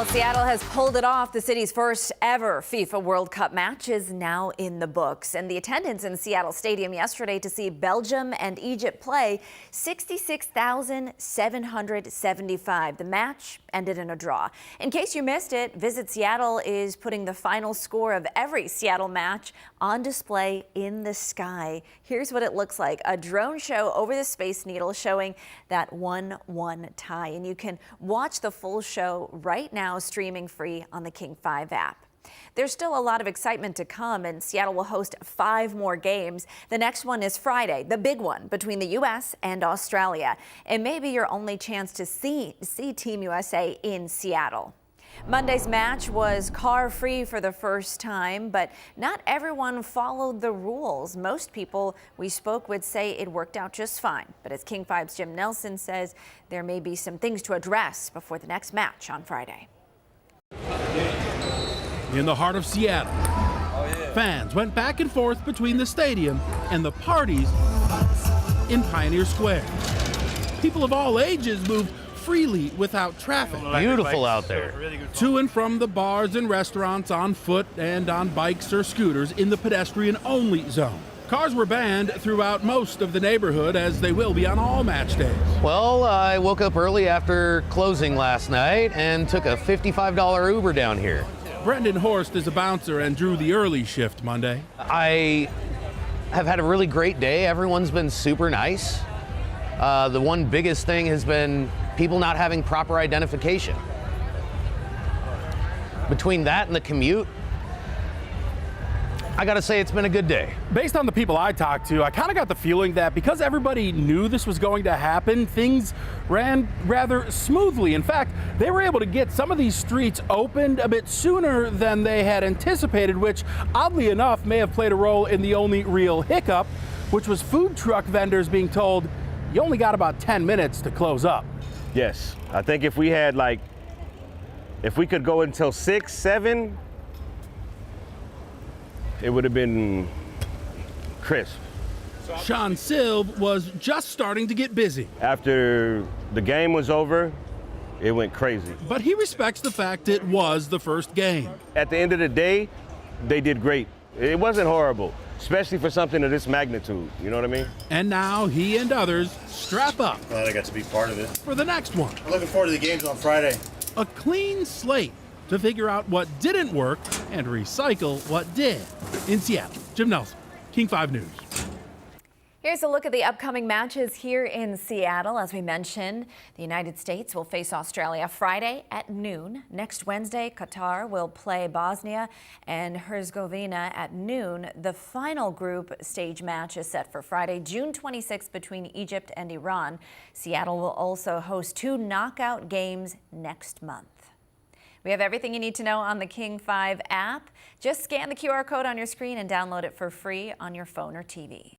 Seattle has pulled it off. The city's first ever FIFA World Cup match is now in the books. And the attendance in Seattle Stadium yesterday to see Belgium and Egypt play, 66,775. The match ended in a draw. In case you missed it, Visit Seattle is putting the final score of every Seattle match on display in the sky. Here's what it looks like. A drone show over the Space Needle showing that 1-1 tie. And you can watch the full show right now, streaming free on the King 5 app. There's still a lot of excitement to come, and Seattle will host 5 more games. The next one is Friday, the big one between the U.S. and Australia. It may be your only chance to see Team USA in Seattle. Monday's match was car-free for the first time, but not everyone followed the rules. Most people we spoke with say it worked out just fine. But as King 5's Jim Nelson says, there may be some things to address before the next match on Friday. In the heart of Seattle, fans went back and forth between the stadium and the parties in Pioneer Square. People of all ages moved freely without traffic. Beautiful out there. To and from the bars and restaurants on foot and on bikes or scooters in the pedestrian-only zone. Cars were banned throughout most of the neighborhood, as they will be on all match days. Well, I woke up early after closing last night and took a $55 Uber down here. Brendan Horst is a bouncer and drew the early shift Monday. I have had a really great day. Everyone's been super nice. The one biggest thing has been people not having proper identification. Between that and the commute, I gotta say it's been a good day. Based on the people I talked to, I kind of got the feeling that because everybody knew this was going to happen, things ran rather smoothly. In fact, they were able to get some of these streets opened a bit sooner than they had anticipated, which oddly enough may have played a role in the only real hiccup, which was food truck vendors being told, you only got about 10 minutes to close up. Yes, I think if we could go until 6, 7, it would have been crisp. Sean Silv was just starting to get busy. After the game was over, it went crazy. But he respects the fact it was the first game. At the end of the day, they did great. It wasn't horrible, especially for something of this magnitude, you know what I mean? And now he and others strap up. Glad I got to be part of it. For the next one. I'm looking forward to the games on Friday. A clean slate to figure out what didn't work and recycle what did. In Seattle, Jim Nelson, King 5 News. Here's a look at the upcoming matches here in Seattle. As we mentioned, the United States will face Australia Friday at noon. Next Wednesday, Qatar will play Bosnia and Herzegovina at noon. The final group stage match is set for Friday, June 26th, between Egypt and Iran. Seattle will also host 2 knockout games next month. We have everything you need to know on the King 5 app. Just scan the QR code on your screen and download it for free on your phone or TV.